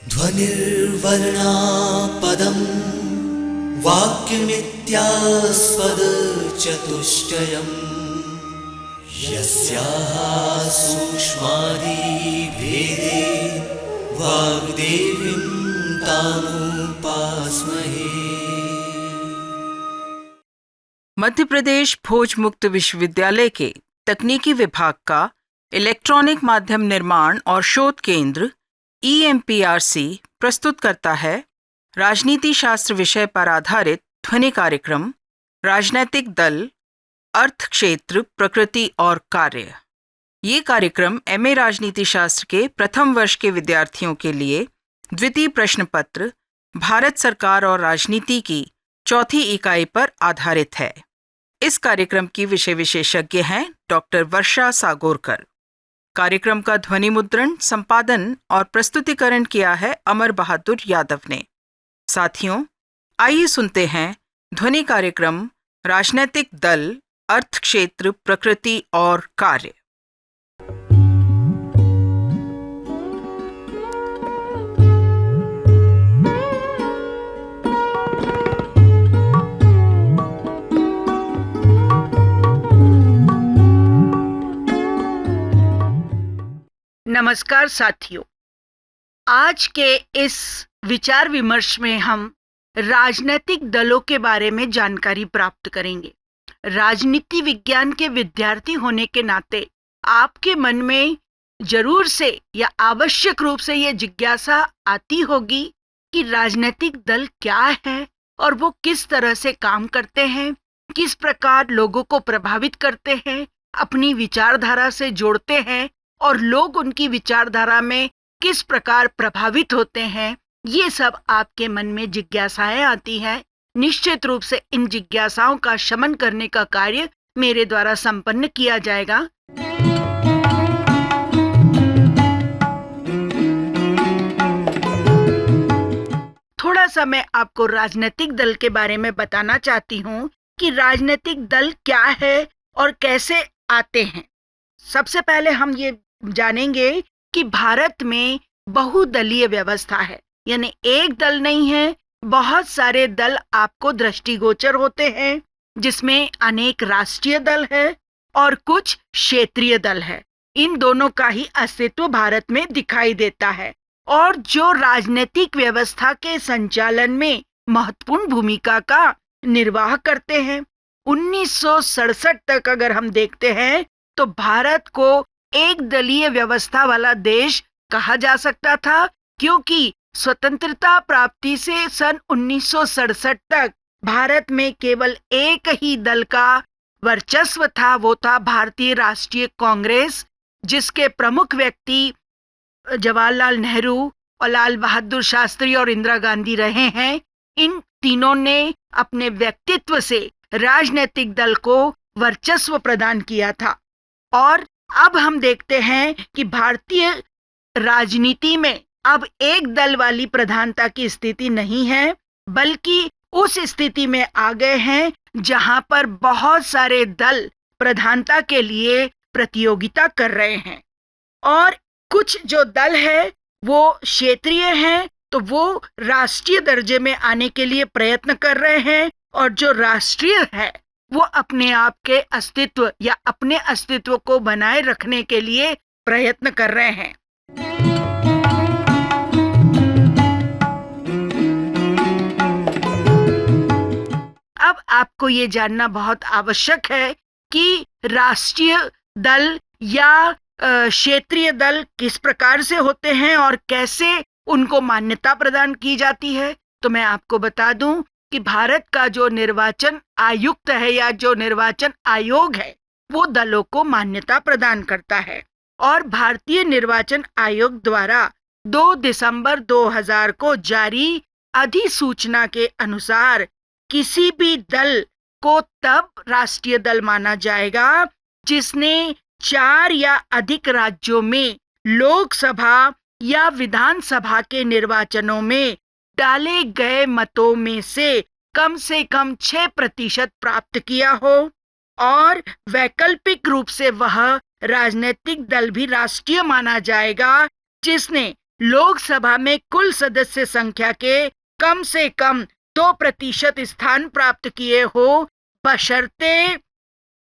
ध्वनिर्वर्णापदं वाक्यमित्यास्पदचतुष्टयम् यस्याः सूक्ष्मादिभेदे वाग्देवीं तामुपास्महे। मध्य प्रदेश भोज मुक्त विश्वविद्यालय के तकनीकी विभाग का इलेक्ट्रॉनिक माध्यम निर्माण और शोध केंद्र EMPRC प्रस्तुत करता है राजनीति शास्त्र विषय पर आधारित ध्वनि कार्यक्रम राजनैतिक दल, अर्थ क्षेत्र, प्रकृति और कार्य। ये कार्यक्रम MA राजनीति शास्त्र के प्रथम वर्ष के विद्यार्थियों के लिए द्वितीय प्रश्न पत्र भारत सरकार और राजनीति की चौथी इकाई पर आधारित है। इस कार्यक्रम की विषय विशेषज्ञ हैं डॉक्टर वर्षा सागोरकर। कार्यक्रम का ध्वनि मुद्रण, संपादन और प्रस्तुतिकरण किया है अमर बहादुर यादव ने। साथियों, आइए सुनते हैं ध्वनि कार्यक्रम राजनैतिक दल, अर्थ क्षेत्र, प्रकृति और कार्य। नमस्कार साथियों, आज के इस विचार विमर्श में हम राजनीतिक दलों के बारे में जानकारी प्राप्त करेंगे। राजनीति विज्ञान के विद्यार्थी होने के नाते आपके मन में जरूर से या आवश्यक रूप से ये जिज्ञासा आती होगी कि राजनीतिक दल क्या है और वो किस तरह से काम करते हैं, किस प्रकार लोगों को प्रभावित करते हैं, अपनी विचारधारा से जोड़ते हैं और लोग उनकी विचारधारा में किस प्रकार प्रभावित होते हैं। ये सब आपके मन में जिज्ञासाएं आती हैं। निश्चित रूप से इन जिज्ञासाओं का शमन करने का कार्य मेरे द्वारा संपन्न किया जाएगा। थोड़ा सा मैं आपको राजनीतिक दल के बारे में बताना चाहती हूँ कि राजनीतिक दल क्या है और कैसे आते हैं। सबसे पहले हम ये जानेंगे कि भारत में बहुदलीय व्यवस्था है, यानी एक दल नहीं है, बहुत सारे दल आपको दृष्टिगोचर होते हैं, जिसमें अनेक राष्ट्रीय दल है और कुछ क्षेत्रीय दल है। इन दोनों का ही अस्तित्व भारत में दिखाई देता है और जो राजनीतिक व्यवस्था के संचालन में महत्वपूर्ण भूमिका का निर्वाह करते हैं। 1967 तक अगर हम देखते हैं तो भारत को एक दलीय व्यवस्था वाला देश कहा जा सकता था, क्योंकि स्वतंत्रता प्राप्ति से सन 1967 तक भारत में केवल एक ही दल का वर्चस्व था, वो था भारतीय राष्ट्रीय कांग्रेस, जिसके प्रमुख व्यक्ति जवाहरलाल नेहरू और लाल बहादुर शास्त्री और इंदिरा गांधी रहे हैं। इन तीनों ने अपने व्यक्तित्व से राजनीतिक दल को वर्चस्व प्रदान किया था। और अब हम देखते हैं कि भारतीय राजनीति में अब एक दल वाली प्रधानता की स्थिति नहीं है, बल्कि उस स्थिति में आ गए हैं जहां पर बहुत सारे दल प्रधानता के लिए प्रतियोगिता कर रहे हैं। और कुछ जो दल है वो क्षेत्रीय हैं, तो वो राष्ट्रीय दर्जे में आने के लिए प्रयत्न कर रहे हैं, और जो राष्ट्रीय है वो अपने आप के अस्तित्व या अपने अस्तित्व को बनाए रखने के लिए प्रयत्न कर रहे हैं। अब आपको ये जानना बहुत आवश्यक है कि राष्ट्रीय दल या क्षेत्रीय दल किस प्रकार से होते हैं और कैसे उनको मान्यता प्रदान की जाती है। तो मैं आपको बता दूं कि भारत का जो निर्वाचन आयुक्त है या जो निर्वाचन आयोग है, वो दलों को मान्यता प्रदान करता है। और भारतीय निर्वाचन आयोग द्वारा 2 दिसंबर 2000 को जारी अधिसूचना के अनुसार किसी भी दल को तब राष्ट्रीय दल माना जाएगा जिसने 4 या अधिक राज्यों में लोकसभा या विधानसभा के निर्वाचनों में डाले गए मतों में से कम 6% प्राप्त किया हो, और वैकल्पिक रूप से वह राजनीतिक दल भी राष्ट्रीय माना जाएगा जिसने लोकसभा में कुल सदस्य संख्या के कम से कम 2% स्थान प्राप्त किए हो, बशर्ते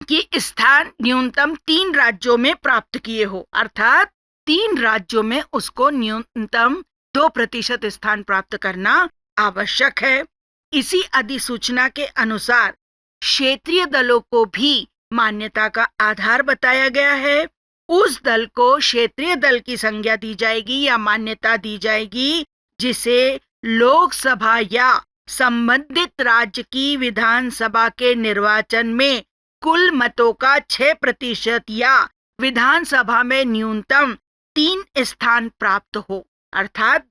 कि स्थान न्यूनतम 3 राज्यों में प्राप्त किए हो, अर्थात 3 राज्यों में उसको न्यूनतम 2% स्थान प्राप्त करना आवश्यक है। इसी अधिसूचना के अनुसार क्षेत्रीय दलों को भी मान्यता का आधार बताया गया है। उस दल को क्षेत्रीय दल की संज्ञा दी जाएगी या मान्यता दी जाएगी जिसे लोकसभा या संबंधित राज्य की विधानसभा के निर्वाचन में कुल मतों का 6% या विधानसभा में न्यूनतम 3 स्थान प्राप्त हो, अर्थात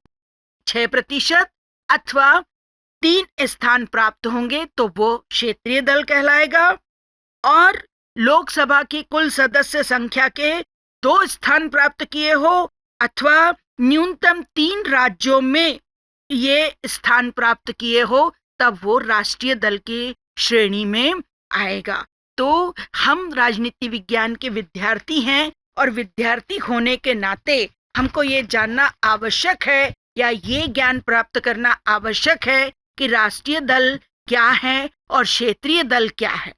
6% अथवा 3 स्थान प्राप्त होंगे तो वो क्षेत्रीय दल कहलाएगा। और लोकसभा की कुल सदस्य संख्या के 2 स्थान प्राप्त किए हो अथवा न्यूनतम 3 राज्यों में ये स्थान प्राप्त किए हो, तब वो राष्ट्रीय दल की श्रेणी में आएगा। तो हम राजनीति विज्ञान के विद्यार्थी हैं और विद्यार्थी होने के नाते हमको ये जानना आवश्यक है या ये ज्ञान प्राप्त करना आवश्यक है कि राष्ट्रीय दल क्या है और क्षेत्रीय दल क्या है।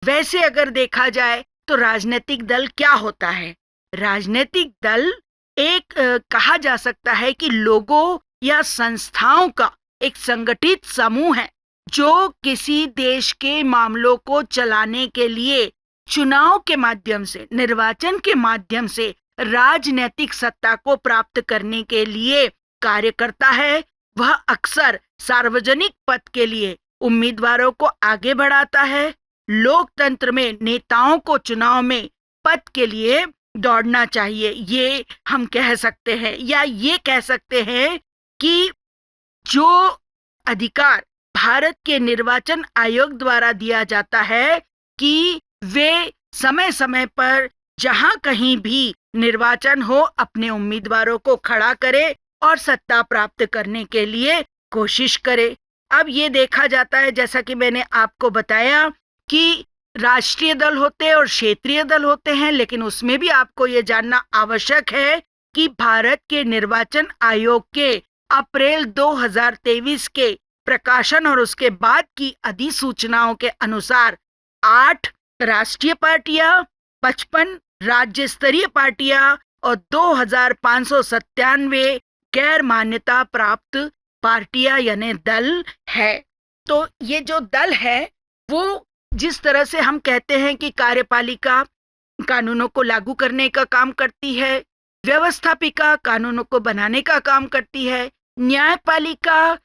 वैसे अगर देखा जाए तो राजनीतिक दल क्या होता है? राजनीतिक दल एक कहा जा सकता है कि लोगों या संस्थाओं का एक संगठित समूह है जो किसी देश के मामलों को चलाने के लिए चुनाव के माध्यम से, निर्वाचन के माध्यम से राजनीतिक सत्ता को प्राप्त करने के लिए कार्य करता है। वह अक्सर सार्वजनिक पद के लिए उम्मीदवारों को आगे बढ़ाता है। लोकतंत्र में नेताओं को चुनाव में पद के लिए दौड़ना चाहिए, ये हम कह सकते हैं, या ये कह सकते हैं कि जो अधिकार भारत के निर्वाचन आयोग द्वारा दिया जाता है कि वे समय समय पर जहां कहीं भी निर्वाचन हो अपने उम्मीदवारों को खड़ा करे और सत्ता प्राप्त करने के लिए कोशिश करे। अब ये देखा जाता है, जैसा कि मैंने आपको बताया, कि राष्ट्रीय दल होते हैं और क्षेत्रीय दल होते हैं, लेकिन उसमें भी आपको ये जानना आवश्यक है कि भारत के निर्वाचन आयोग के अप्रैल 2023 के प्रकाशन और उसके बाद की अधिसूचनाओं के अनुसार 8 राष्ट्रीय पार्टियां, 55 राज्य स्तरीय पार्टियां और 2597 गैर मान्यता प्राप्त पार्टियां यानी दल है। तो ये जो दल है वो जिस तरह से हम कहते हैं कि कार्यपालिका कानूनों को लागू करने का काम करती है, व्यवस्थापिका कानूनों को बनाने का काम करती है, न्यायपालिका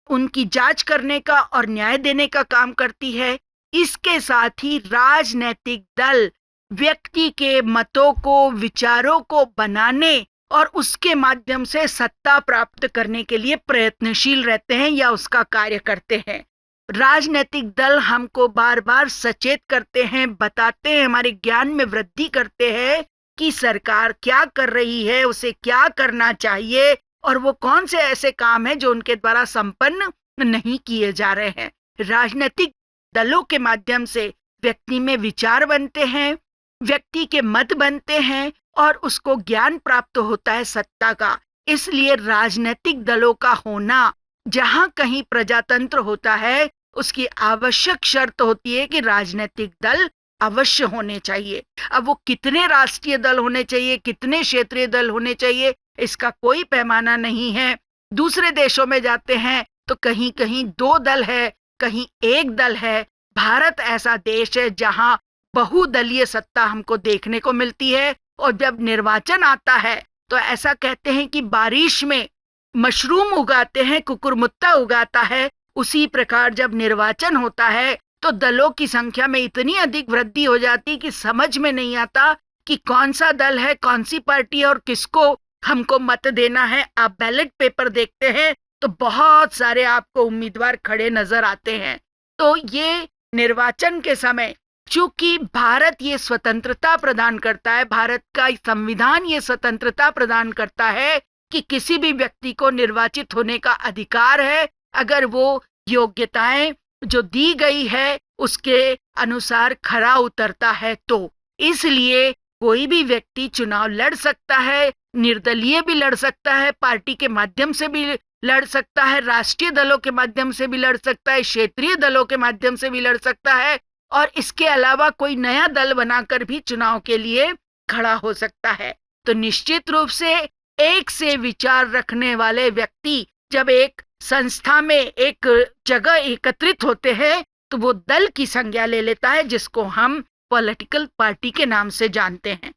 उनकी जांच करने का और न्याय देने का काम करती है, इसके साथ ही राजनीतिक दल व्यक्ति के मतों को, विचारों को बनाने और उसके माध्यम से सत्ता प्राप्त करने के लिए प्रयत्नशील रहते हैं या उसका कार्य करते हैं। राजनीतिक दल हमको बार बार सचेत करते हैं, बताते हैं, हमारे ज्ञान में वृद्धि करते हैं कि सरकार क्या कर रही है, उसे क्या करना चाहिए और वो कौन से ऐसे काम हैं जो उनके द्वारा संपन्न नहीं किए जा रहे हैं। राजनीतिक दलों के माध्यम से व्यक्ति में विचार बनते हैं, व्यक्ति के मत बनते हैं और उसको ज्ञान प्राप्त होता है सत्ता का। इसलिए राजनीतिक दलों का होना जहां कहीं प्रजातंत्र होता है उसकी आवश्यक शर्त होती है कि राजनीतिक दल अवश्य होने चाहिए। अब वो कितने राष्ट्रीय दल होने चाहिए, कितने क्षेत्रीय दल होने चाहिए, इसका कोई पैमाना नहीं है। दूसरे देशों में जाते हैं तो कहीं कहीं 2 दल है, कहीं 1 दल है। भारत ऐसा देश है जहां बहुदलीय सत्ता हमको देखने को मिलती है और जब निर्वाचन आता है तो ऐसा कहते हैं कि बारिश में मशरूम उगाते हैं, कुकुरमुत्ता उगाता है, उसी प्रकार जब निर्वाचन होता है तो दलों की संख्या में इतनी अधिक वृद्धि हो जाती कि समझ में नहीं आता कि कौन सा दल है, कौन सी पार्टी है और किसको हमको मत देना है। आप बैलेट पेपर देखते हैं तो बहुत सारे आपको उम्मीदवार खड़े नजर आते हैं। तो ये निर्वाचन के समय चूंकि भारत ये स्वतंत्रता प्रदान करता है, भारत का संविधान ये स्वतंत्रता प्रदान करता है कि किसी भी व्यक्ति को निर्वाचित होने का अधिकार है अगर वो योग्यताएं जो दी गई है उसके अनुसार खरा उतरता है। तो इसलिए कोई भी व्यक्ति चुनाव लड़ सकता है, निर्दलीय भी लड़ सकता है, पार्टी के माध्यम से भी लड़ सकता है, राष्ट्रीय दलों के माध्यम से भी लड़ सकता है, क्षेत्रीय दलों के माध्यम से भी लड़ सकता है, और इसके अलावा कोई नया दल बनाकर भी चुनाव के लिए खड़ा हो सकता है। तो निश्चित रूप से एक से विचार रखने वाले व्यक्ति जब एक संस्था में एक जगह एकत्रित होते हैं तो वो दल की संज्ञा ले लेता है, जिसको हम पॉलिटिकल पार्टी के नाम से जानते हैं।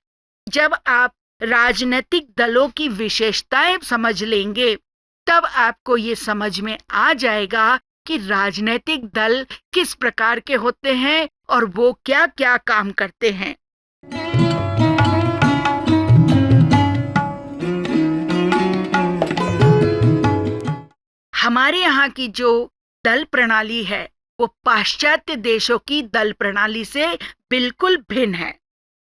जब आप राजनीतिक दलों की विशेषताएं समझ लेंगे तब आपको ये समझ में आ जाएगा कि राजनीतिक दल किस प्रकार के होते हैं और वो क्या क्या काम करते हैं। हमारे यहाँ की जो दल प्रणाली है वो पाश्चात्य देशों की दल प्रणाली से बिल्कुल भिन्न है।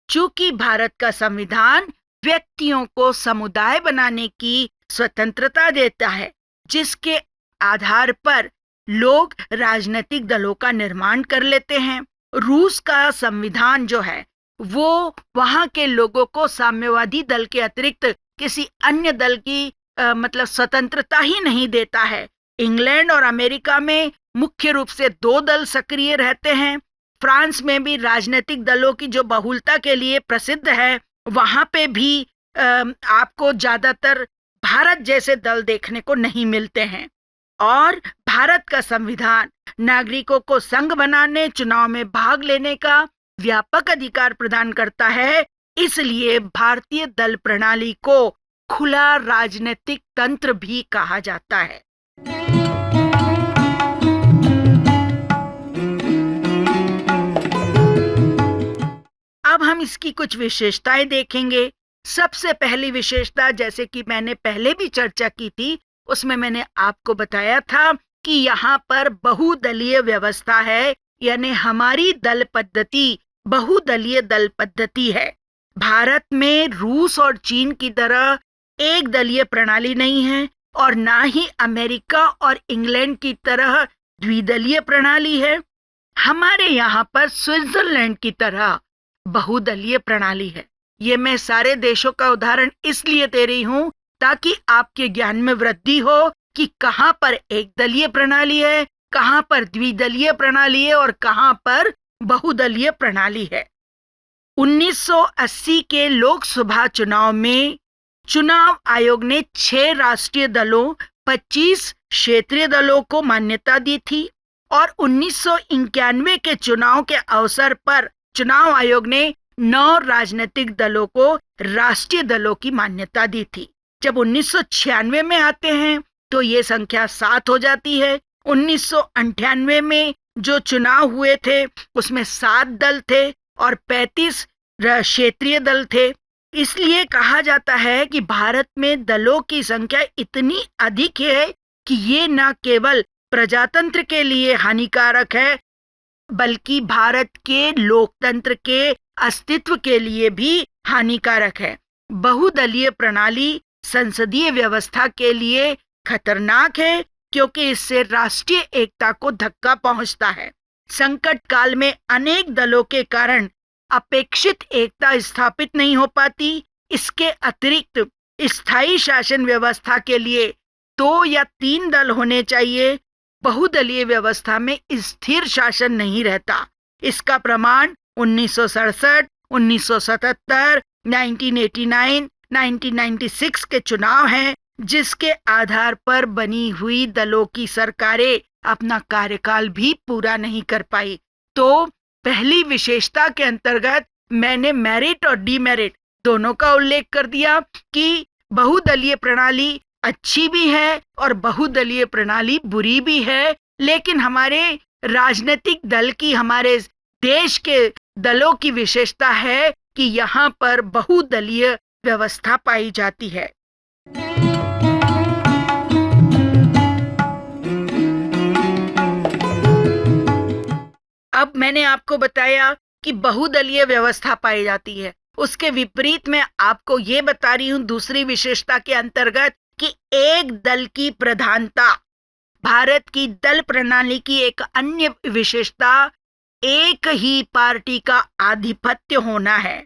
चूंकि भारत का संविधान व्यक्तियों को समुदाय बनाने की स्वतंत्रता देता है, जिसके आधार पर लोग राजनीतिक दलों का निर्माण कर लेते हैं। रूस का संविधान जो है वो वहां के लोगों को साम्यवादी दल के अतिरिक्त किसी अन्य दल की मतलब स्वतंत्रता ही नहीं देता है। इंग्लैंड और अमेरिका में मुख्य रूप से 2 दल सक्रिय रहते हैं। फ्रांस में भी राजनीतिक दलों की जो बहुलता के लिए प्रसिद्ध है, वहां पे भी आपको ज्यादातर भारत जैसे दल देखने को नहीं मिलते हैं। और भारत का संविधान नागरिकों को संघ बनाने, चुनाव में भाग लेने का व्यापक अधिकार प्रदान करता है। इसलिए भारतीय दल प्रणाली को खुला राजनीतिक तंत्र भी कहा जाता है। अब हम इसकी कुछ विशेषताएं देखेंगे। सबसे पहली विशेषता, जैसे कि मैंने पहले भी चर्चा की थी, उसमें मैंने आपको बताया था कि यहाँ पर बहुदलीय व्यवस्था है, यानी हमारी दल पद्धति बहुदलीय दल पद्धति है। भारत में रूस और चीन की तरह एक दलीय प्रणाली नहीं है और ना ही अमेरिका और इंग्लैंड की तरह द्विदलीय प्रणाली है। हमारे यहाँ पर स्विट्जरलैंड की तरह बहुदलीय प्रणाली है। ये मैं सारे देशों का उदाहरण इसलिए दे रही हूँ ताकि आपके ज्ञान में वृद्धि हो कि कहाँ पर एक दलीय प्रणाली है, कहाँ पर द्विदलीय प्रणाली है और कहाँ पर बहुदलीय प्रणाली है। 1980 के लोकसभा चुनाव में चुनाव आयोग ने 6 राष्ट्रीय दलों, 25 क्षेत्रीय दलों को मान्यता दी थी और 1991 के चुनाव के अवसर पर चुनाव आयोग ने 9 राजनीतिक दलों को राष्ट्रीय दलों की मान्यता दी थी। जब 1996 में आते हैं तो ये संख्या 7 हो जाती है। 1998 में जो चुनाव हुए थे उसमें 7 दल थे और 35 क्षेत्रीय दल थे। इसलिए कहा जाता है कि भारत में दलों की संख्या इतनी अधिक है कि ये न केवल प्रजातंत्र के लिए हानिकारक है बल्कि भारत के लोकतंत्र के अस्तित्व के लिए भी हानिकारक है। बहुदलीय प्रणाली संसदीय व्यवस्था के लिए खतरनाक है क्योंकि इससे राष्ट्रीय एकता को धक्का पहुंचता है। संकट काल में अनेक दलों के कारण अपेक्षित एकता स्थापित नहीं हो पाती। इसके अतिरिक्त स्थायी शासन व्यवस्था के लिए 2 या 3 दल होने चाहिए। बहुदलीय व्यवस्था में स्थिर शासन नहीं रहता। इसका प्रमाण 1967, 1977, 1989, 1996 के चुनाव हैं, जिसके आधार पर बनी हुई दलों की सरकारें अपना कार्यकाल भी पूरा नहीं कर पाई। तो पहली विशेषता के अंतर्गत मैंने मेरिट और डीमेरिट दोनों का उल्लेख कर दिया कि बहुदलीय प्रणाली अच्छी भी है और बहुदलीय प्रणाली बुरी भी है, लेकिन हमारे राजनीतिक दल की, हमारे देश के दलों की विशेषता है कि यहाँ पर बहुदलीय व्यवस्था पाई जाती है। अब मैंने आपको बताया कि बहुदलीय व्यवस्था पाई जाती है। उसके विपरीत मैं आपको ये बता रही हूँ दूसरी विशेषता के अंतर्गत कि एक दल की प्रधानता। भारत की दल प्रणाली की एक अन्य विशेषता एक ही पार्टी का आधिपत्य होना है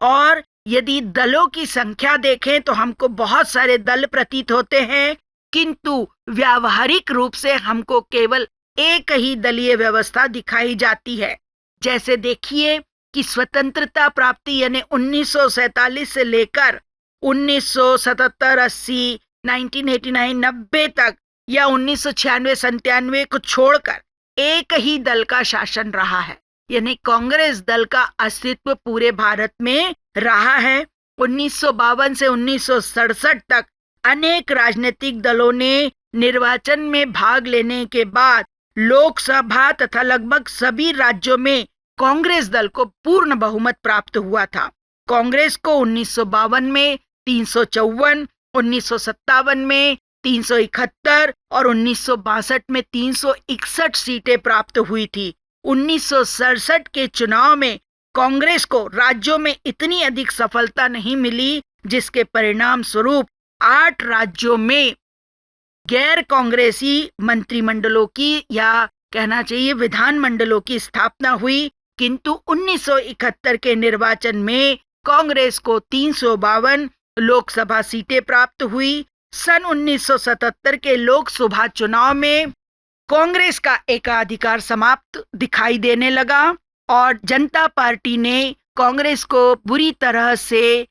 और यदि दलों की संख्या देखें तो हमको बहुत सारे दल प्रतीत होते हैं, किंतु व्यावहारिक रूप से हमको केवल एक ही दलीय व्यवस्था दिखाई जाती है। जैसे देखिए कि स्वतंत्रता प्राप्ति यानी 1947 से लेकर 1977, 80, 1989, 90 तक या 1996, 97 को छोड़कर एक ही दल का शासन रहा है, यानी कांग्रेस दल का अस्तित्व पूरे भारत में रहा है। 1952 से 1967 तक अनेक राजनीतिक दलों ने निर्वाचन में भाग लेने के बाद लोकसभा तथा लगभग सभी राज्यों में कांग्रेस दल को पूर्ण बहुमत प्राप्त हुआ था। कांग्रेस को 1952 में 354, 1957 में 371 और 1962 में 361 सीटें प्राप्त हुई थी। 1967 के चुनाव में कांग्रेस को राज्यों में इतनी अधिक सफलता नहीं मिली, जिसके परिणाम स्वरूप 8 राज्यों में गैर कांग्रेसी मंत्रिमंडलों की या कहना चाहिए विधानमंडलों की स्थापना हुई। किंतु 1971 के निर्वाचन में कांग्रेस को 352 लोकसभा सीटें प्राप्त हुई। सन 1977 के लोकसभा चुनाव में कांग्रेस का एकाधिकार समाप्त दिखाई देने लगा और जनता पार्टी ने कांग्रेस को बुरी तरह से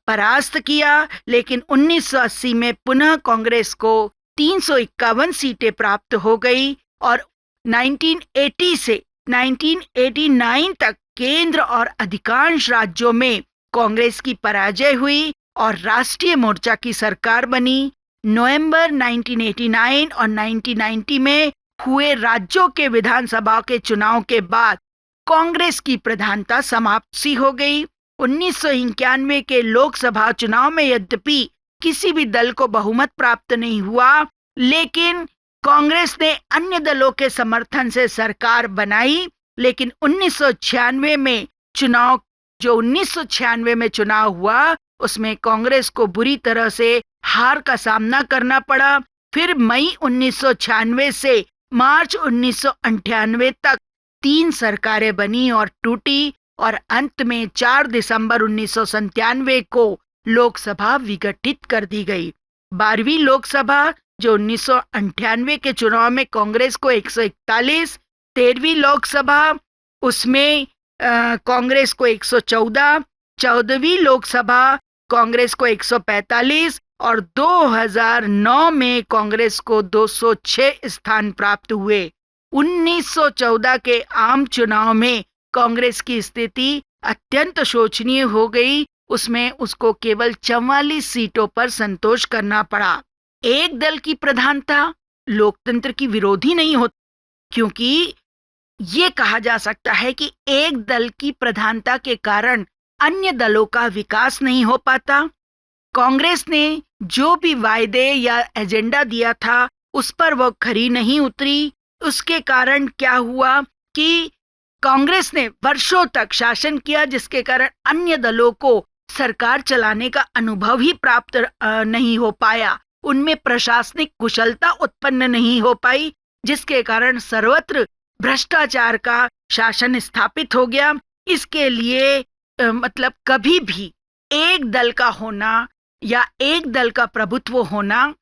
परास्त किया। लेकिन 1980 में पुनः कांग्रेस को 351 सीटें प्राप्त हो गई और 1980 से 1989 तक केंद्र और अधिकांश राज्यों में कांग्रेस की पराजय हुई और राष्ट्रीय मोर्चा की सरकार बनी। नवंबर 1989 और 1990 में हुए राज्यों के विधानसभा के चुनाव के बाद कांग्रेस की प्रधानता समाप्त सी हो गई। 1991 के लोकसभा चुनाव में यद्यपि किसी भी दल को बहुमत प्राप्त नहीं हुआ, लेकिन कांग्रेस ने अन्य दलों के समर्थन से सरकार बनाई। लेकिन 1996 में चुनाव हुआ, उसमें कांग्रेस को बुरी तरह से हार का सामना करना पड़ा। फिर मई 1996 से मार्च 1998 तक 3 सरकारें बनी और टूटी और अंत में 4 दिसंबर 1997 को लोकसभा विघटित कर दी गई। 12वीं लोकसभा जो 1998 के चुनाव में कांग्रेस को 141, 13वीं लोकसभा उसमें कांग्रेस को 114, 14वीं लोकसभा कांग्रेस को 145 और 2009 में कांग्रेस को 206 स्थान प्राप्त हुए। 1914 के आम चुनाव में कांग्रेस की स्थिति अत्यंत शोचनीय हो गई। उसमें उसको केवल 44 सीटों पर संतोष करना पड़ा। एक दल की प्रधानता लोकतंत्र की विरोधी नहीं होती, क्योंकि ये कहा जा सकता है कि एक दल की प्रधानता के कारण अन्य दलों का विकास नहीं हो पाता। कांग्रेस ने जो भी वायदे या एजेंडा दिया था उस पर वो खरी नहीं उतरी। उसके कारण क्या हुआ कि कांग्रेस ने वर्षों तक शासन किया, जिसके कारण अन्य दलों को सरकार चलाने का अनुभव ही प्राप्त नहीं हो पाया। उनमें प्रशासनिक कुशलता उत्पन्न नहीं हो पाई, जिसके कारण सर्वत्र भ्रष्टाचार का शासन स्थापित हो गया। इसके लिए कभी भी एक दल का होना या एक दल का प्रभुत्व होना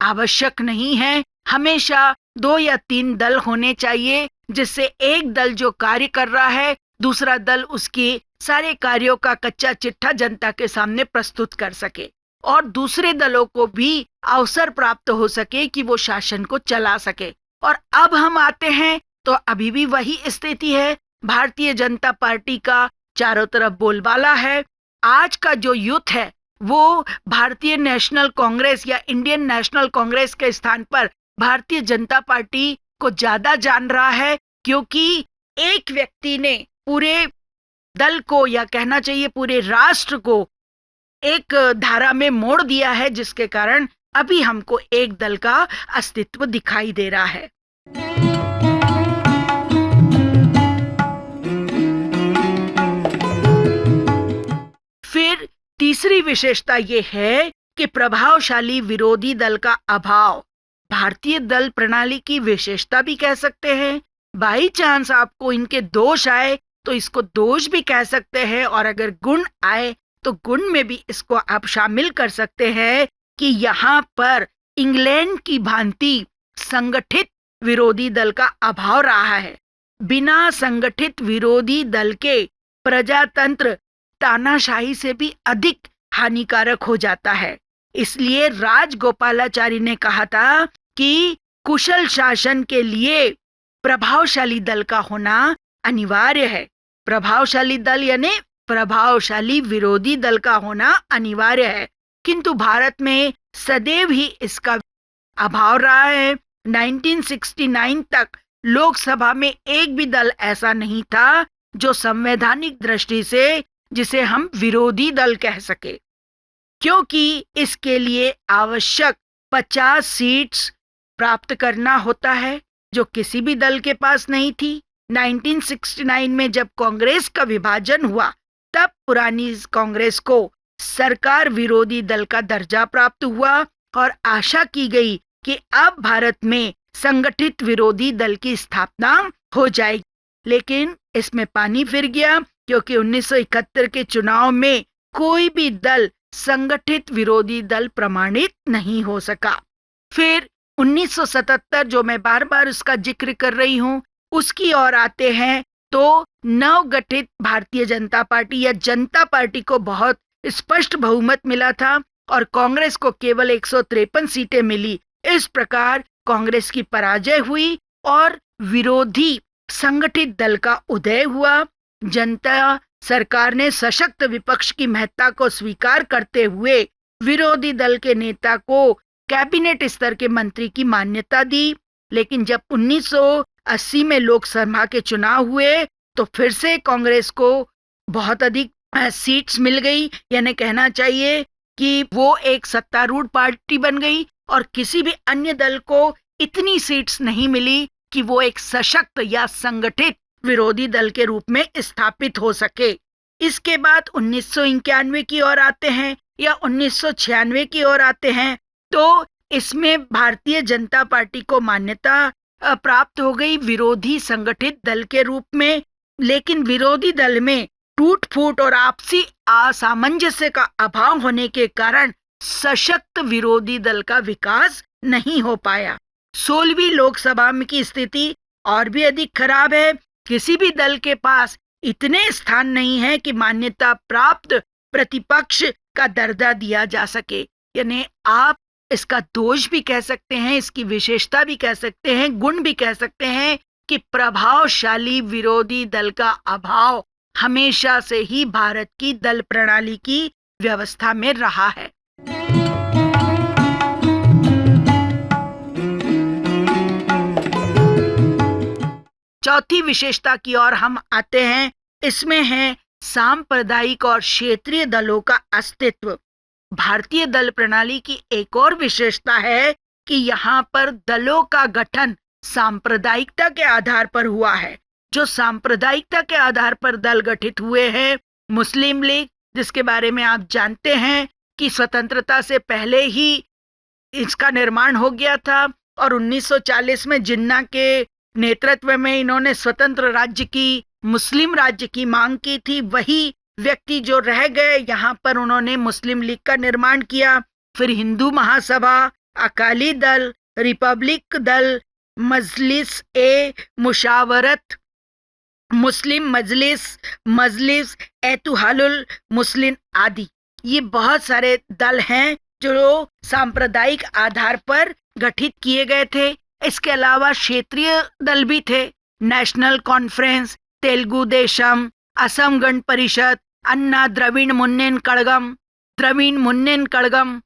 आवश्यक नहीं है। हमेशा 2 या 3 दल होने चाहिए, जिससे एक दल जो कार्य कर रहा है, दूसरा दल उसके सारे कार्यों का कच्चा चिट्ठा जनता के सामने प्रस्तुत कर सके और दूसरे दलों को भी अवसर प्राप्त हो सके कि वो शासन को चला सके। और अब हम आते हैं तो अभी भी वही स्थिति है। भारतीय जनता पार्टी का चारों तरफ बोलबाला है। आज का जो यूथ है वो भारतीय नेशनल कांग्रेस या इंडियन नेशनल कांग्रेस के स्थान पर भारतीय जनता पार्टी को ज्यादा जान रहा है, क्योंकि एक व्यक्ति ने पूरे दल को या कहना चाहिए पूरे राष्ट्र को एक धारा में मोड़ दिया है, जिसके कारण अभी हमको एक दल का अस्तित्व दिखाई दे रहा है। फिर तीसरी विशेषता ये है कि प्रभावशाली विरोधी दल का अभाव भारतीय दल प्रणाली की विशेषता भी कह सकते हैं। बाई चांस आपको इनके दोष आए तो इसको दोष भी कह सकते हैं, और अगर गुण आए तो गुण में भी इसको आप शामिल कर सकते हैं कि यहाँ पर इंग्लैंड की भांति संगठित विरोधी दल का अभाव रहा है। बिना संगठित विरोधी दल के प्रजातंत्र तानाशाही से भी अधिक हानिकारक हो जाता है। इसलिए राजगोपालाचारी ने कहा था कि कुशल शासन के लिए प्रभावशाली दल का होना अनिवार्य है। प्रभावशाली दल यानी प्रभावशाली विरोधी दल का होना अनिवार्य है, किंतु भारत में सदैव ही इसका अभाव रहा है। 1969 तक लोकसभा में एक भी दल ऐसा नहीं था जो संवैधानिक दृष्टि से जिसे हम विरोधी दल कह सके, क्योंकि इसके लिए आवश्यक 50 सीट्स प्राप्त करना होता है, जो किसी भी दल के पास नहीं थी। 1969 में जब कांग्रेस का विभाजन हुआ, तब पुरानी कांग्रेस को सरकार विरोधी दल का दर्जा प्राप्त हुआ और आशा की गई कि अब भारत में संगठित विरोधी दल की स्थापना हो जाएगी। लेकिन इसमें पानी फिर गया, क्योंकि 1971 के चुनाव में कोई भी दल संगठित विरोधी दल प्रमाणित नहीं हो सका। फिर 1977, जो मैं बार बार उसका जिक्र कर रही हूँ, उसकी ओर आते हैं तो नवगठित भारतीय जनता पार्टी या जनता पार्टी को बहुत स्पष्ट बहुमत मिला था और कांग्रेस को केवल 153 सीटें मिली। इस प्रकार कांग्रेस की पराजय हुई और विरोधी संगठित दल का उदय हुआ। जनता सरकार ने सशक्त विपक्ष की महत्ता को स्वीकार करते हुए विरोधी दल के नेता को कैबिनेट स्तर के मंत्री की मान्यता दी। लेकिन जब 1980 में लोकसभा के चुनाव हुए तो फिर से कांग्रेस को बहुत अधिक सीट्स मिल गई, यानी कहना चाहिए कि वो एक सत्तारूढ़ पार्टी बन गई और किसी भी अन्य दल को इतनी सीट्स नहीं मिली कि वो एक सशक्त या संगठित विरोधी दल के रूप में स्थापित हो सके। इसके बाद 1991 की ओर आते हैं या 1996 की ओर आते हैं, तो इसमें भारतीय जनता पार्टी को मान्यता प्राप्त हो गई विरोधी संगठित दल के रूप में। लेकिन विरोधी दल में टूट फूट और आपसी असामंजस्य का अभाव होने के कारण सशक्त विरोधी दल का विकास नहीं हो पाया। 16वीं लोकसभा में की स्थिति और भी अधिक खराब है। किसी भी दल के पास इतने स्थान नहीं है कि मान्यता प्राप्त प्रतिपक्ष का दर्जा दिया जा सके। यानी आप इसका दोष भी कह सकते हैं, इसकी विशेषता भी कह सकते हैं, गुण भी कह सकते हैं कि प्रभावशाली विरोधी दल का अभाव हमेशा से ही भारत की दल प्रणाली की व्यवस्था में रहा है। चौथी विशेषता की ओर हम आते हैं। इसमें है सांप्रदायिक और क्षेत्रीय दलों का अस्तित्व। भारतीय दल प्रणाली की एक और विशेषता है कि यहाँ पर दलों का गठन सांप्रदायिकता के आधार पर हुआ है। जो सांप्रदायिकता के आधार पर दल गठित हुए हैं, मुस्लिम लीग, जिसके बारे में आप जानते हैं कि स्वतंत्रता से पहले ही इसका निर्माण हो गया था और 1940 में जिन्ना के नेतृत्व में इन्होंने स्वतंत्र राज्य की, मुस्लिम राज्य की मांग की थी। वही व्यक्ति जो रह गए, यहाँ पर उन्होंने मुस्लिम लीग का निर्माण किया। फिर हिंदू महासभा, अकाली दल, रिपब्लिक दल, मजलिस ए मुशावरत मुस्लिम, मजलिस एतुहालुल मुस्लिम आदि, ये बहुत सारे दल हैं जो सांप्रदायिक आधार पर गठित किए गए थे। इसके अलावा क्षेत्रीय दल भी थे। नेशनल कॉन्फ्रेंस, तेलुगु देशम, असम गण परिषद, अन्ना द्रविड़ मुन्नेन कड़गम,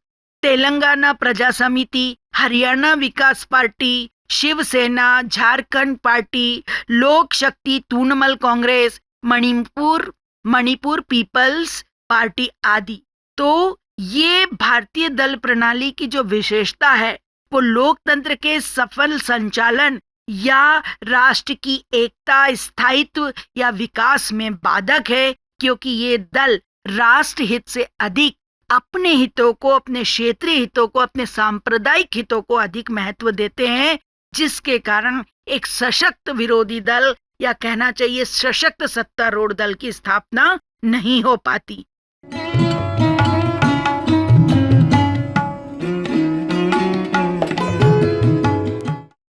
तेलंगाना प्रजा समिति, हरियाणा विकास पार्टी, शिवसेना, झारखंड पार्टी, लोक शक्ति तृणमूल कांग्रेस, मणिपुर पीपल्स पार्टी आदि। तो ये भारतीय दल प्रणाली की जो विशेषता है वो लोकतंत्र के सफल संचालन या राष्ट्र की एकता, स्थायित्व या विकास में बाधक है, क्योंकि ये दल राष्ट्र हित से अधिक अपने हितों को, अपने क्षेत्रीय हितों को, अपने सांप्रदायिक हितों को अधिक महत्व देते हैं, जिसके कारण एक सशक्त विरोधी दल या कहना चाहिए सशक्त सत्तारूढ़ दल की स्थापना नहीं हो पाती।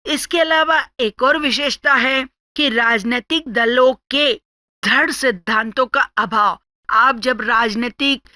इसके अलावा एक और विशेषता है कि राजनीतिक दलों के दृढ़ सिद्धांतों का अभाव। आप जब राजनीतिक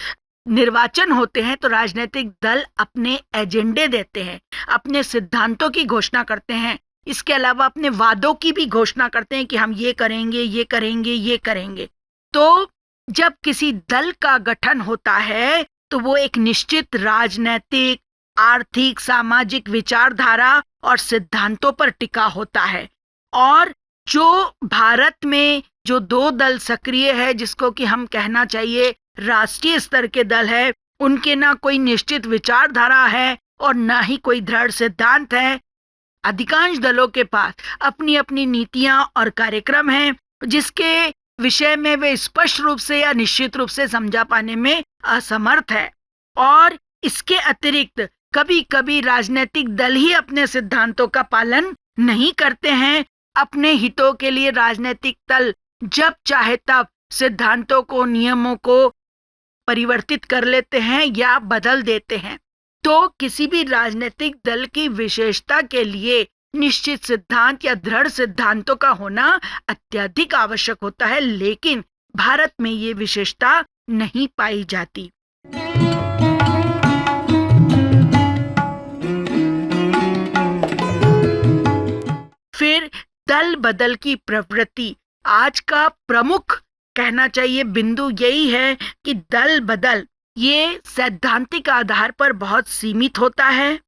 निर्वाचन होते हैं तो राजनीतिक दल अपने एजेंडे देते हैं, अपने सिद्धांतों की घोषणा करते हैं, इसके अलावा अपने वादों की भी घोषणा करते हैं कि हम ये करेंगे, ये करेंगे, ये करेंगे। तो जब किसी दल का गठन होता है तो वो एक निश्चित राजनीतिक, आर्थिक, सामाजिक विचारधारा और सिद्धांतों पर टिका होता है। और जो भारत में जो दो दल सक्रिय है, जिसको कि हम कहना चाहिए राष्ट्रीय स्तर के दल है, उनके ना कोई निश्चित विचारधारा है और ना ही कोई दृढ़ सिद्धांत है। अधिकांश दलों के पास अपनी अपनी नीतियां और कार्यक्रम हैं, जिसके विषय में वे स्पष्ट रूप से या निश्चित रूप से समझा पाने में असमर्थ है। और इसके अतिरिक्त कभी कभी राजनीतिक दल ही अपने सिद्धांतों का पालन नहीं करते हैं। अपने हितों के लिए राजनीतिक दल जब चाहे तब सिद्धांतों को, नियमों को परिवर्तित कर लेते हैं या बदल देते हैं। तो किसी भी राजनीतिक दल की विशेषता के लिए निश्चित सिद्धांत या दृढ़ सिद्धांतों का होना अत्यधिक आवश्यक होता है, लेकिन भारत में ये विशेषता नहीं पाई जाती। फिर दल बदल की प्रवृत्ति। आज का प्रमुख कहना चाहिए बिंदु यही है कि दल बदल ये सैद्धांतिक आधार पर बहुत सीमित होता है।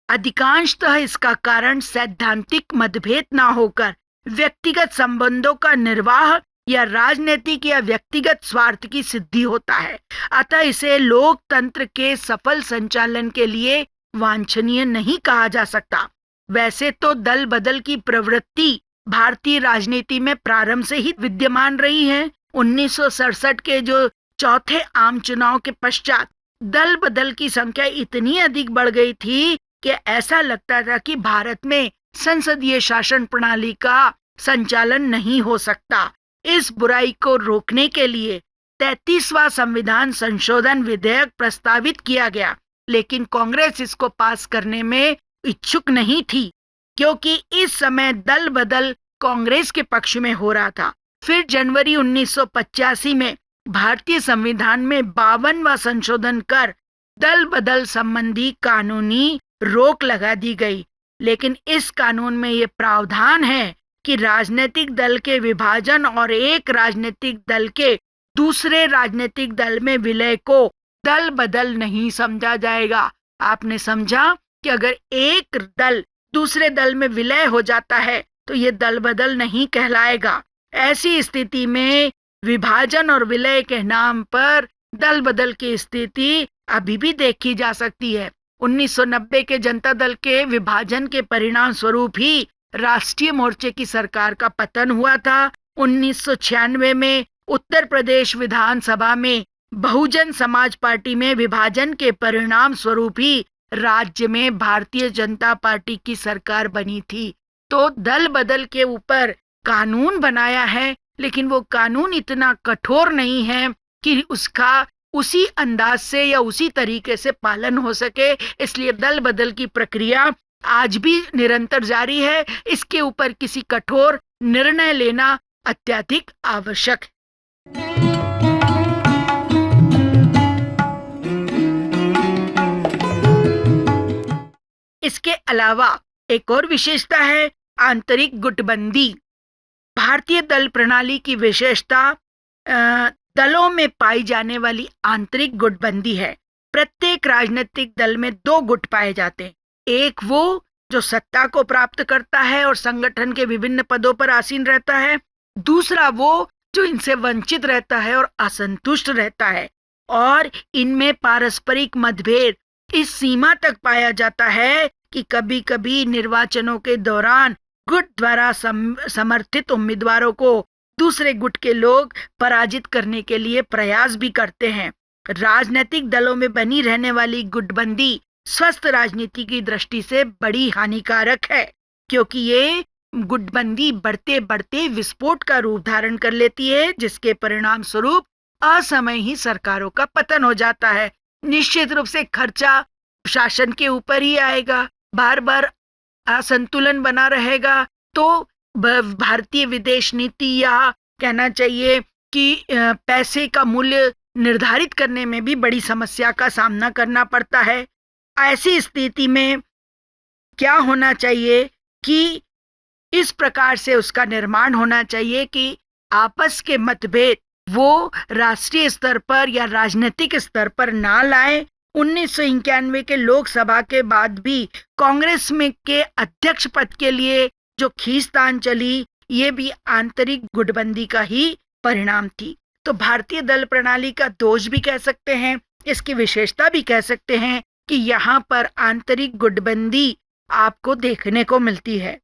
अधिकांशतः इसका कारण सैद्धांतिक मतभेद ना होकर व्यक्तिगत संबंधों का निर्वाह या राजनीतिक या व्यक्तिगत स्वार्थ की सिद्धि होता है। अतः इसे लोकतंत्र के सफल संचालन के लिए वांछनीय नहीं कहा जा सकता। वैसे तो दल बदल की प्रवृत्ति भारतीय राजनीति में प्रारंभ से ही विद्यमान रही है। 1967 के जो चौथे आम चुनाव के पश्चात दल बदल की संख्या इतनी अधिक बढ़ गई थी कि ऐसा लगता था कि भारत में संसदीय शासन प्रणाली का संचालन नहीं हो सकता। इस बुराई को रोकने के लिए 33वां संविधान संशोधन विधेयक प्रस्तावित किया गया, लेकिन कांग्रेस इसको पास करने में इच्छुक नहीं थी, क्योंकि इस समय दल बदल कांग्रेस के पक्ष में हो रहा था। फिर जनवरी 1985 में भारतीय संविधान में 52वां संशोधन कर दल बदल संबंधी कानूनी रोक लगा दी गई, लेकिन इस कानून में ये प्रावधान है कि राजनीतिक दल के विभाजन और एक राजनीतिक दल के दूसरे राजनीतिक दल में विलय को दल बदल नहीं समझा जाएगा। आपने समझा कि अगर एक दल दूसरे दल में विलय हो जाता है तो ये दल बदल नहीं कहलाएगा। ऐसी स्थिति में विभाजन और विलय के नाम पर दल बदल की स्थिति अभी भी देखी जा सकती है। 1990 के जनता दल के विभाजन के परिणाम स्वरूप ही राष्ट्रीय मोर्चे की सरकार का पतन हुआ था। 1996 में उत्तर प्रदेश विधानसभा में बहुजन समाज पार्टी में विभाजन के परिणाम स्वरूप ही राज्य में भारतीय जनता पार्टी की सरकार बनी थी। तो दल बदल के ऊपर कानून बनाया है, लेकिन वो कानून इतना कठोर नहीं है कि उसका उसी अंदाज से या उसी तरीके से पालन हो सके। इसलिए दल बदल की प्रक्रिया आज भी निरंतर जारी है। इसके ऊपर किसी कठोर निर्णय लेना अत्यधिक आवश्यक है। इसके अलावा एक और विशेषता है आंतरिक गुटबंदी। भारतीय दल प्रणाली की विशेषता दलों में पाई जाने वाली आंतरिक गुटबंदी है। प्रत्येक राजनीतिक दल में दो गुट पाए जाते हैं। एक वो जो सत्ता को प्राप्त करता है और संगठन के विभिन्न पदों पर आसीन रहता है, दूसरा वो जो इनसे वंचित रहता है और असंतुष्ट रहता है। और इनमें पारस्परिक मतभेद इस सीमा तक पाया जाता है कि कभी कभी निर्वाचनों के दौरान गुट द्वारा समर्थित उम्मीदवारों को दूसरे गुट के लोग पराजित करने के लिए प्रयास भी करते हैं। राजनीतिक दलों में बनी रहने वाली गुटबंदी स्वस्थ राजनीति की दृष्टि से बड़ी हानिकारक है, क्योंकि ये गुटबंदी बढ़ते बढ़ते विस्फोट का रूप धारण कर लेती है, जिसके परिणाम स्वरूप असमय ही सरकारों का पतन हो जाता है। निश्चित रूप से खर्चा शासन के ऊपर ही आएगा, बार बार असंतुलन बना रहेगा, तो भारतीय विदेश नीति या कहना चाहिए कि पैसे का मूल्य निर्धारित करने में भी बड़ी समस्या का सामना करना पड़ता है। ऐसी स्थिति में क्या होना चाहिए कि इस प्रकार से उसका निर्माण होना चाहिए कि आपस के मतभेद वो राष्ट्रीय स्तर पर या राजनीतिक स्तर पर ना लाए। 1991 के लोकसभा के बाद भी कांग्रेस में के अध्यक्ष पद के लिए जो खींचतान चली, ये भी आंतरिक गुटबंदी का ही परिणाम थी। तो भारतीय दल प्रणाली का दोष भी कह सकते हैं, इसकी विशेषता भी कह सकते हैं कि यहाँ पर आंतरिक गुटबंदी आपको देखने को मिलती है।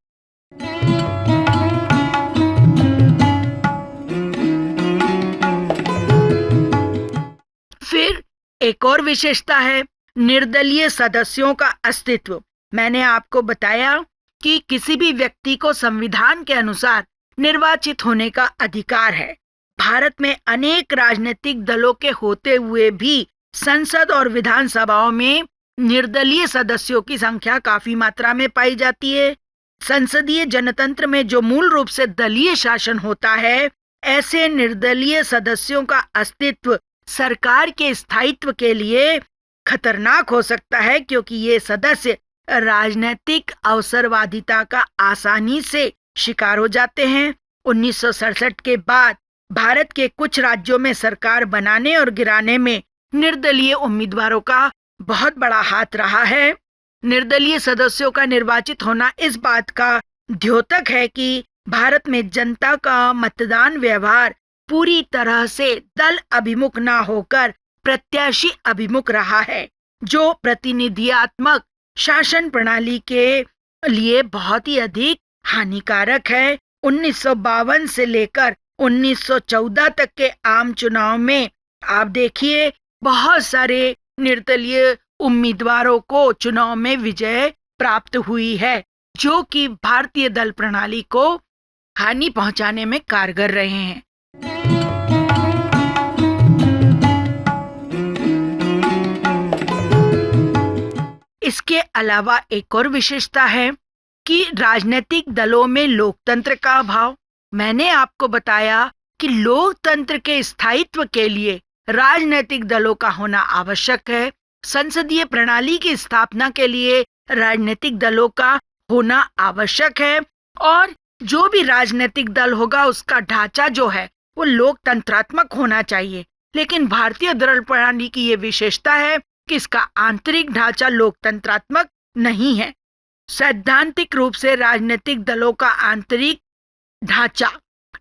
फिर एक और विशेषता है निर्दलीय सदस्यों का अस्तित्व। मैंने आपको बताया कि किसी भी व्यक्ति को संविधान के अनुसार निर्वाचित होने का अधिकार है। भारत में अनेक राजनीतिक दलों के होते हुए भी संसद और विधानसभाओं में निर्दलीय सदस्यों की संख्या काफी मात्रा में पाई जाती है। संसदीय जनतंत्र में जो मूल रूप से दलीय शासन होता है, ऐसे निर्दलीय सदस्यों का अस्तित्व सरकार के स्थायित्व के लिए खतरनाक हो सकता है, क्योंकि ये सदस्य राजनीतिक अवसरवादिता का आसानी से शिकार हो जाते हैं। 1967 के बाद भारत के कुछ राज्यों में सरकार बनाने और गिराने में निर्दलीय उम्मीदवारों का बहुत बड़ा हाथ रहा है। निर्दलीय सदस्यों का निर्वाचित होना इस बात का द्योतक है कि भारत में जनता का मतदान व्यवहार पूरी तरह से दल अभिमुख ना होकर प्रत्याशी अभिमुख रहा है, जो प्रतिनिधियात्मक शासन प्रणाली के लिए बहुत ही अधिक हानिकारक है। 1952 से लेकर 1914 तक के आम चुनाव में आप देखिए बहुत सारे निर्दलीय उम्मीदवारों को चुनाव में विजय प्राप्त हुई है, जो कि भारतीय दल प्रणाली को हानि पहुंचाने में कारगर रहे हैं। इसके अलावा एक और विशेषता है कि राजनीतिक दलों में लोकतंत्र का अभाव। मैंने आपको बताया कि लोकतंत्र के स्थायित्व के लिए राजनीतिक दलों का होना आवश्यक है। संसदीय प्रणाली की स्थापना के लिए राजनीतिक दलों का होना आवश्यक है, और जो भी राजनीतिक दल होगा उसका ढांचा जो है वो लोकतंत्रात्मक होना चाहिए। लेकिन भारतीय दल प्रणाली की ये विशेषता है कि इसका आंतरिक ढांचा लोकतंत्रात्मक नहीं है। सैद्धांतिक रूप से राजनीतिक दलों का आंतरिक ढांचा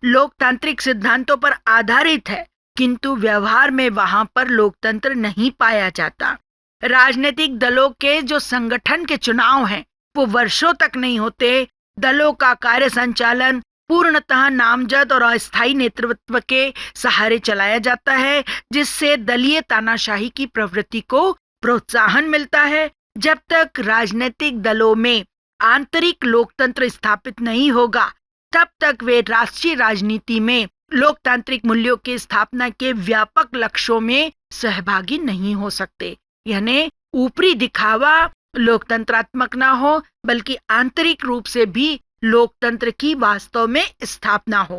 लोकतांत्रिक सिद्धांतों पर आधारित है, किंतु व्यवहार में वहां पर लोकतंत्र नहीं पाया जाता। राजनीतिक दलों के जो संगठन के चुनाव हैं वो वर्षों तक नहीं होते। दलों का कार्य संचालन पूर्णतः नामजद और अस्थायी नेतृत्व के सहारे चलाया जाता है, जिससे दलीय तानाशाही की प्रवृत्ति को प्रोत्साहन मिलता है। जब तक राजनीतिक दलों में आंतरिक लोकतंत्र स्थापित नहीं होगा, तब तक वे राष्ट्रीय राजनीति में लोकतांत्रिक मूल्यों की स्थापना के व्यापक लक्ष्यों में सहभागी नहीं हो सकते। यानी ऊपरी दिखावा लोकतंत्रात्मक ना हो, बल्कि आंतरिक रूप से भी लोकतंत्र की वास्तव में स्थापना हो।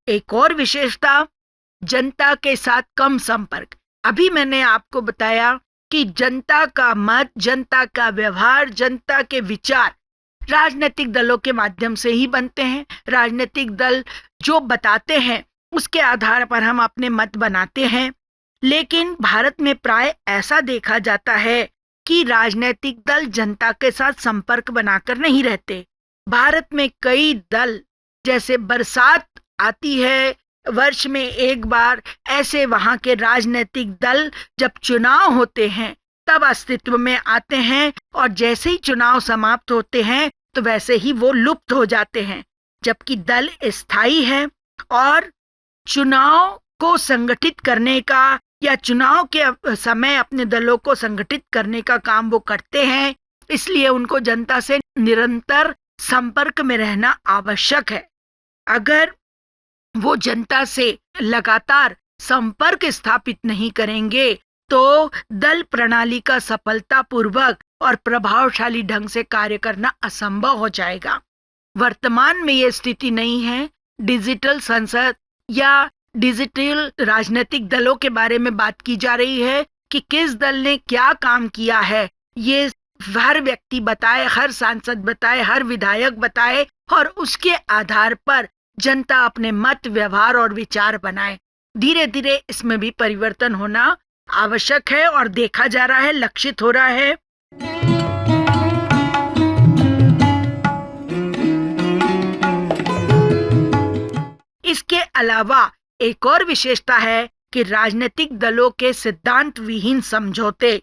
एक और विशेषता, जनता के साथ कम संपर्क। अभी मैंने आपको बताया कि जनता का मत, जनता का व्यवहार, जनता के विचार राजनीतिक दलों के माध्यम से ही बनते हैं। राजनीतिक दल जो बताते हैं उसके आधार पर हम अपने मत बनाते हैं। लेकिन भारत में प्राय ऐसा देखा जाता है कि राजनीतिक दल जनता के साथ संपर्क बनाकर नहीं रहते। भारत में कई दल, जैसे बरसात आती है वर्ष में एक बार, ऐसे वहां के राजनीतिक दल जब चुनाव होते हैं तब अस्तित्व में आते हैं, और जैसे ही चुनाव समाप्त होते हैं तो वैसे ही वो लुप्त हो जाते हैं। जबकि दल स्थायी है और चुनाव को संगठित करने का या चुनाव के समय अपने दलों को संगठित करने का काम वो करते हैं, इसलिए उनको जनता से निरंतर संपर्क में रहना आवश्यक है। अगर वो जनता से लगातार संपर्क स्थापित नहीं करेंगे तो दल प्रणाली का सफलतापूर्वक और प्रभावशाली ढंग से कार्य करना असंभव हो जाएगा। वर्तमान में ये स्थिति नहीं है। डिजिटल संसद या डिजिटल राजनीतिक दलों के बारे में बात की जा रही है कि किस दल ने क्या काम किया है, ये हर व्यक्ति बताए, हर सांसद बताए, हर विधायक बताए और उसके आधार पर जनता अपने मत, व्यवहार और विचार बनाए। धीरे धीरे इसमें भी परिवर्तन होना आवश्यक है और देखा जा रहा है, लक्षित हो रहा है। इसके अलावा एक और विशेषता है कि राजनीतिक दलों के सिद्धांत विहीन समझौते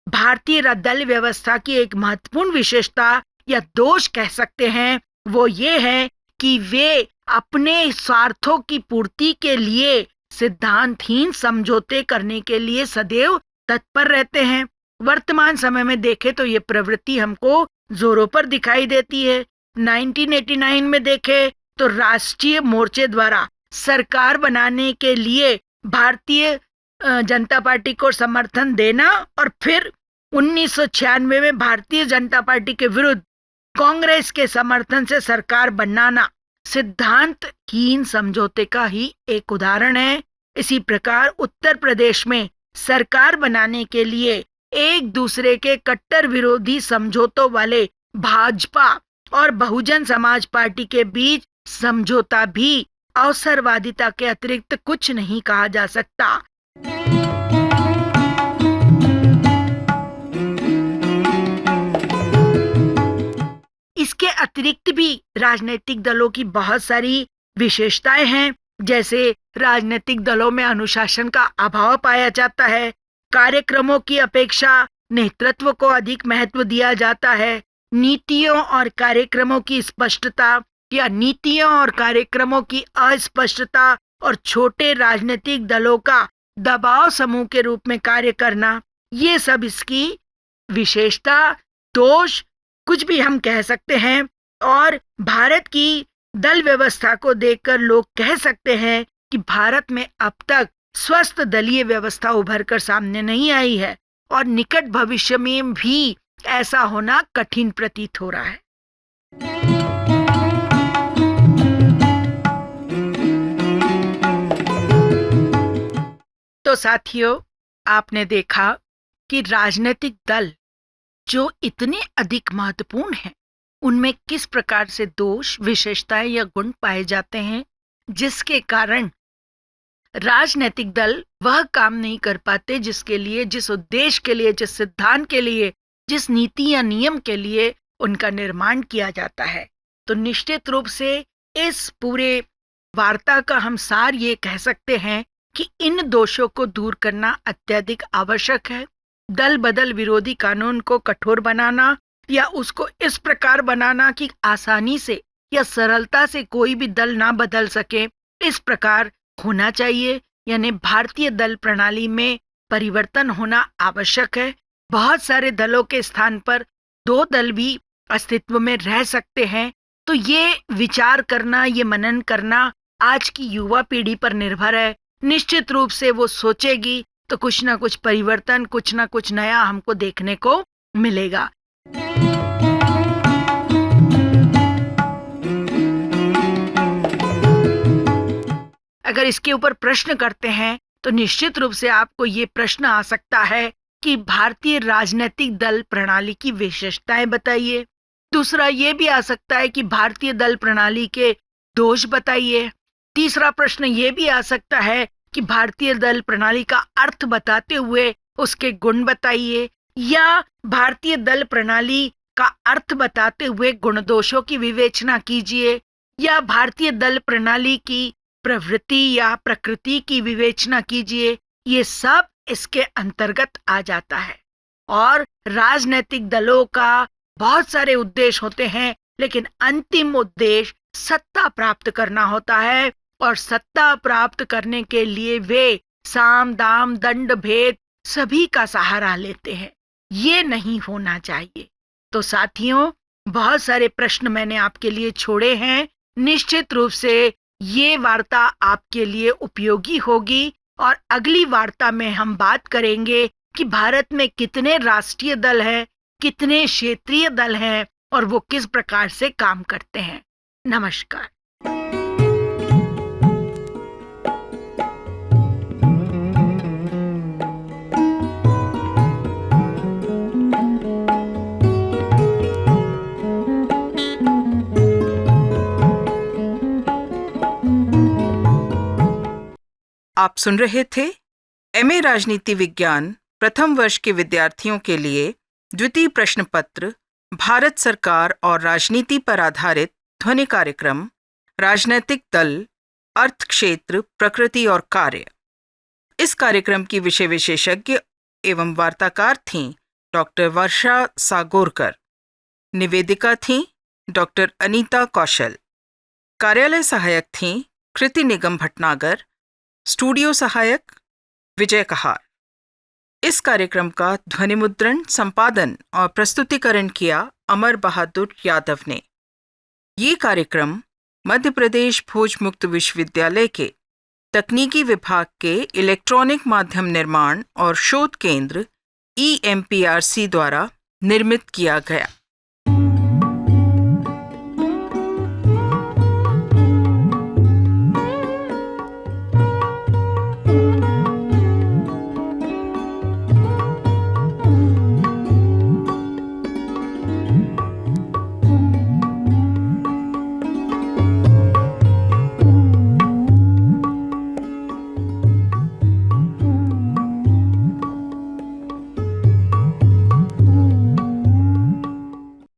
भारतीय दल व्यवस्था की एक महत्वपूर्ण विशेषता या दोष कह सकते हैं। वो ये है कि वे अपने स्वार्थों की पूर्ति के लिए सिद्धांतहीन समझौते करने के लिए सदैव तत्पर रहते हैं। वर्तमान समय में देखें तो ये प्रवृत्ति हमको जोरों पर दिखाई देती है। 1989 में देखें तो राष्ट्रीय मोर्चे द्वारा सरकार बनाने के लिए भारतीय जनता पार्टी को समर्थन देना और फिर 1996 में भारतीय जनता पार्टी के विरुद्ध कांग्रेस के समर्थन से सरकार बनाना सिद्धांतहीन समझौते का ही एक उदाहरण है। इसी प्रकार उत्तर प्रदेश में सरकार बनाने के लिए एक दूसरे के कट्टर विरोधी समझौतों वाले भाजपा और बहुजन समाज पार्टी के बीच समझौता भी अवसरवादिता के अतिरिक्त कुछ नहीं कहा जा सकता। इसके अतिरिक्त भी राजनीतिक दलों की बहुत सारी विशेषताएं हैं, जैसे राजनीतिक दलों में अनुशासन का अभाव पाया जाता है, कार्यक्रमों की अपेक्षा नेतृत्व को अधिक महत्व दिया जाता है, नीतियों और कार्यक्रमों की स्पष्टता या नीतियों और कार्यक्रमों की अस्पष्टता और छोटे राजनीतिक दलों का दबाव समूह के रूप में कार्य करना, ये सब इसकी विशेषता, दोष कुछ भी हम कह सकते हैं। और भारत की दल व्यवस्था को देखकर लोग कह सकते हैं कि भारत में अब तक स्वस्थ दलीय व्यवस्था उभर कर सामने नहीं आई है और निकट भविष्य में भी ऐसा होना कठिन प्रतीत हो रहा है। तो साथियों, आपने देखा कि राजनीतिक दल जो इतने अधिक महत्वपूर्ण हैं, उनमें किस प्रकार से दोष, विशेषताएं या गुण पाए जाते हैं जिसके कारण राजनीतिक दल वह काम नहीं कर पाते जिसके लिए, जिस उद्देश्य के लिए, जिस सिद्धांत के लिए, जिस नीति या नियम के लिए उनका निर्माण किया जाता है। तो निश्चित रूप से इस पूरे वार्ता का हम सार ये कह सकते हैं कि इन दोषों को दूर करना अत्यधिक आवश्यक है। दल बदल विरोधी कानून को कठोर बनाना या उसको इस प्रकार बनाना कि आसानी से या सरलता से कोई भी दल ना बदल सके, इस प्रकार होना चाहिए। यानी भारतीय दल प्रणाली में परिवर्तन होना आवश्यक है। बहुत सारे दलों के स्थान पर 2 दल भी अस्तित्व में रह सकते हैं। तो ये विचार करना, ये मनन करना आज की युवा पीढ़ी पर निर्भर है। निश्चित रूप से वो सोचेगी तो कुछ ना कुछ परिवर्तन, कुछ ना कुछ नया हमको देखने को मिलेगा। अगर इसके ऊपर प्रश्न करते हैं तो निश्चित रूप से आपको ये प्रश्न आ सकता है कि भारतीय राजनीतिक दल प्रणाली की विशेषताएं बताइए। दूसरा ये भी आ सकता है कि भारतीय दल प्रणाली के दोष बताइए। तीसरा प्रश्न ये भी आ सकता है कि भारतीय दल प्रणाली का अर्थ बताते हुए उसके गुण बताइए, या भारतीय दल प्रणाली का अर्थ बताते हुए गुण दोषों की विवेचना कीजिए, या भारतीय दल प्रणाली की प्रवृत्ति या प्रकृति की विवेचना कीजिए। ये सब इसके अंतर्गत आ जाता है। और राजनीतिक दलों का बहुत सारे उद्देश्य होते हैं, लेकिन अंतिम उद्देश्य सत्ता प्राप्त करना होता है। और सत्ता प्राप्त करने के लिए वे साम दाम दंड भेद सभी का सहारा लेते हैं। ये नहीं होना चाहिए। तो साथियों, बहुत सारे प्रश्न मैंने आपके लिए छोड़े हैं। निश्चित रूप से ये वार्ता आपके लिए उपयोगी होगी और अगली वार्ता में हम बात करेंगे कि भारत में कितने राष्ट्रीय दल हैं, कितने क्षेत्रीय दल हैं और वो किस प्रकार से काम करते हैं। नमस्कार। आप सुन रहे थे एमए राजनीति विज्ञान प्रथम वर्ष के विद्यार्थियों के लिए द्वितीय प्रश्न पत्र भारत सरकार और राजनीति पर आधारित ध्वनि कार्यक्रम राजनैतिक दल, अर्थ क्षेत्र, प्रकृति और कार्य। इस कार्यक्रम की विषय विशेषज्ञ एवं वार्ताकार थीं डॉक्टर वर्षा सागोरकर। निवेदिका थीं डॉक्टर अनीता कौशल। कार्यालय सहायक थीं कृति निगम भटनागर। स्टूडियो सहायक विजय कहार। इस कार्यक्रम का ध्वनि मुद्रण, संपादन और प्रस्तुतिकरण किया अमर बहादुर यादव ने। ये कार्यक्रम मध्य प्रदेश भोज मुक्त विश्वविद्यालय के तकनीकी विभाग के इलेक्ट्रॉनिक माध्यम निर्माण और शोध केंद्र EMPRC द्वारा निर्मित किया गया।